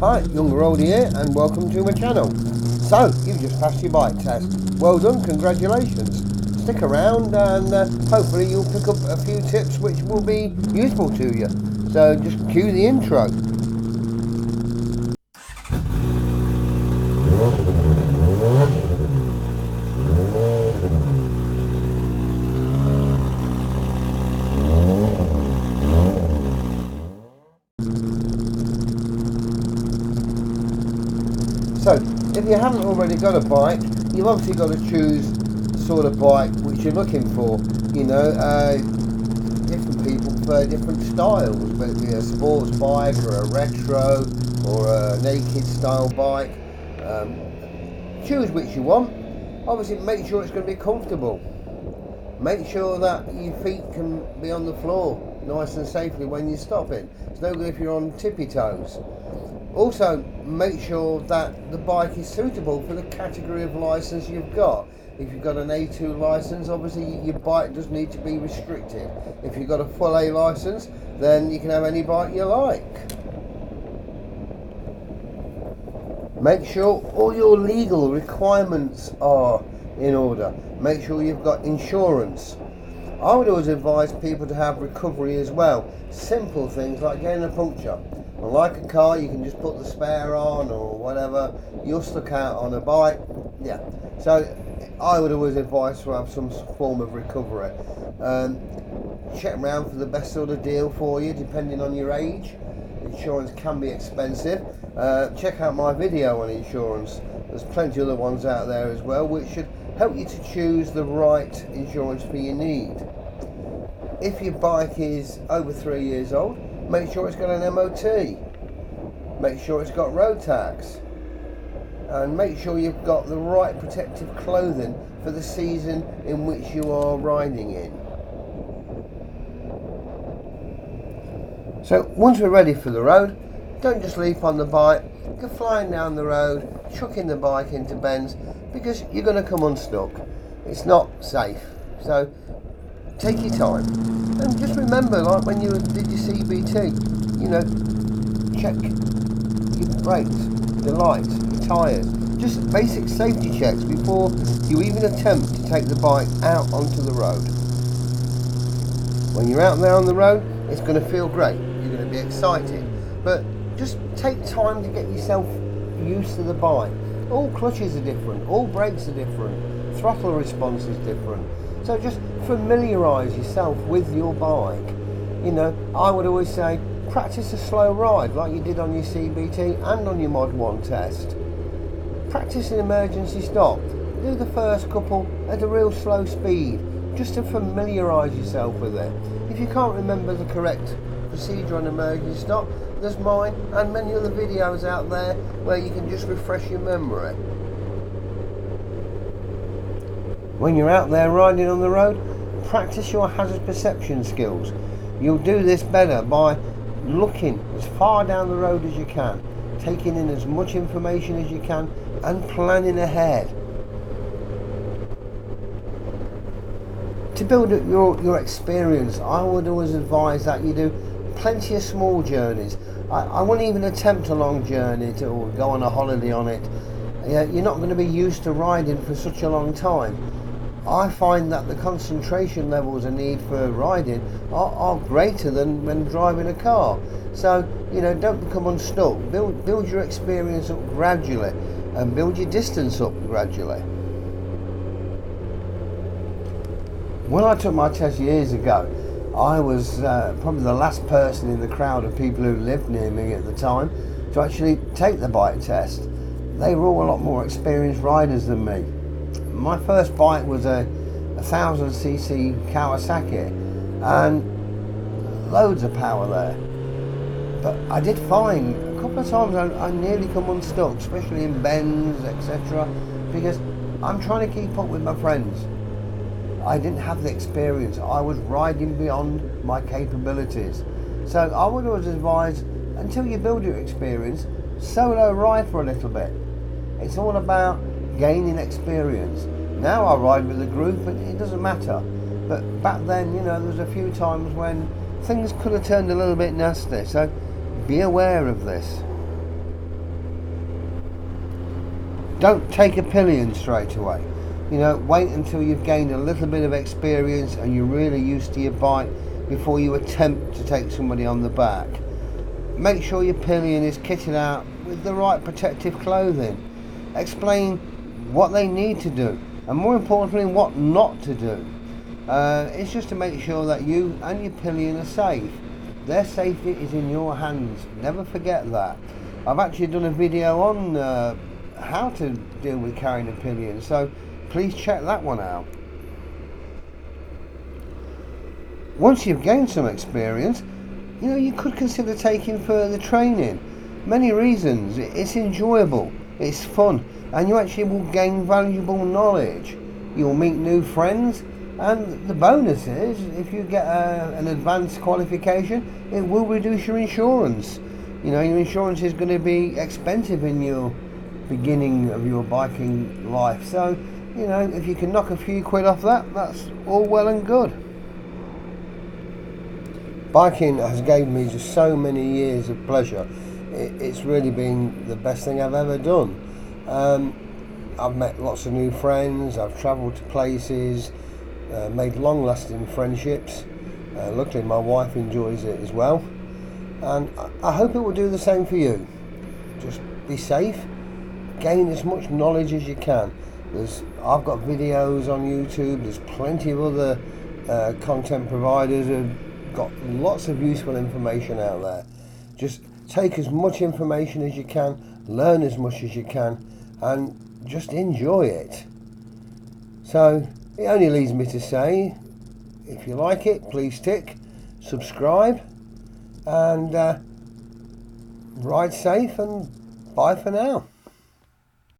Hi, Younger Oldie here and welcome to my channel. So, you've just passed your bike test. Well done, congratulations. Stick around and hopefully you'll pick up a few tips which will be useful to you. So just cue the intro. So, if you haven't already got a bike, you've obviously got to choose the sort of bike which you're looking for. You know, different people prefer different styles, whether it be a sports bike or a retro or a naked style bike. Choose which you want. Obviously, make sure it's going to be comfortable. Make sure that your feet can be on the floor nice and safely when you're stopping. It's no good if you're on tippy toes. Also, make sure that the bike is suitable for the category of license you've got. If you've got an A2 license, obviously your bike does need to be restricted. If you've got a full A license, then you can have any bike you like. Make sure all your legal requirements are in order. Make sure you've got insurance. I would always advise people to have recovery as well. Simple things like getting a puncture. Like a car, you can just put the spare on or whatever. You're stuck out on a bike. Yeah. So I would always advise to have some form of recovery. Check around for the best sort of deal for you, depending on your age. Insurance can be expensive. Check out my video on insurance. There's plenty of other ones out there as well, which should help you to choose the right insurance for your need. If your bike is over 3 years old, make sure it's got an MOT. Make sure it's got road tax. And make sure you've got the right protective clothing for the season in which you are riding in. So once we're ready for the road, don't just leap on the bike, go flying down the road, chucking the bike into bends, because you're going to come unstuck. It's not safe. So take your time. And just remember, like when you did your CBT, you know, check your brakes, the lights, your tyres, just basic safety checks before you even attempt to take the bike out onto the road. When you're out there on the road, it's going to feel great. You're going to be excited. But just take time to get yourself used to the bike. All clutches are different, all brakes are different, throttle response is different. So just familiarise yourself with your bike. You know, I would always say practice a slow ride like you did on your CBT and on your Mod 1 test. Practice an emergency stop. Do the first couple at a real slow speed just to familiarise yourself with it. If you can't remember the correct procedure on emergency stop, there's mine and many other videos out there where you can just refresh your memory. When you're out there riding on the road, practice your hazard perception skills. You'll do this better by looking as far down the road as you can, taking in as much information as you can and planning ahead. To build up your experience, I would always advise that you do plenty of small journeys. I wouldn't even attempt a long journey or go on a holiday on it. You're not going to be used to riding for such a long time. I find that the concentration levels I need for riding are greater than when driving a car. So, you know, don't become unstuck. Build your experience up gradually and build your distance up gradually. When I took my test years ago, I was probably the last person in the crowd of people who lived near me at the time to actually take the bike test. They were all a lot more experienced riders than me. My first bike was a 1000cc Kawasaki and loads of power there. But I did find a couple of times I nearly come unstuck, especially in bends, etc. because I'm trying to keep up with my friends. I didn't have the experience. I was riding beyond my capabilities. So I would always advise, until you build your experience, solo ride for a little bit. It's all about gaining experience. Now I ride with a group and it doesn't matter. But back then, you know, there was a few times when things could have turned a little bit nasty. So be aware of this. Don't take a pillion straight away. You know, wait until you've gained a little bit of experience and you're really used to your bike before you attempt to take somebody on the back. Make sure your pillion is kitted out with the right protective clothing. Explain what they need to do, and more importantly, what not to do. It's just to make sure that you and your pillion are safe. Their safety is in your hands. Never forget that. I've actually done a video on how to deal with carrying a pillion, so please check that one out. Once you've gained some experience, you know, you could consider taking further training. Many reasons. It's enjoyable, it's fun, and you actually will gain valuable knowledge. You'll meet new friends, and the bonus is, if you get an advanced qualification, it will reduce your insurance. You know, your insurance is going to be expensive in your beginning of your biking life. So, you know, if you can knock a few quid off that, that's all well and good. Biking has given me just so many years of pleasure. It's really been the best thing I've ever done. I've met lots of new friends, I've travelled to places, made long-lasting friendships. Luckily my wife enjoys it as well, and I hope it will do the same for you. Just be safe, gain as much knowledge as you can. I've got videos on YouTube, there's plenty of other content providers who've got lots of useful information out there. Just take as much information as you can, learn as much as you can, and just enjoy it. So it only leaves me to say, if you like it, please tick subscribe, and ride safe, and bye for now.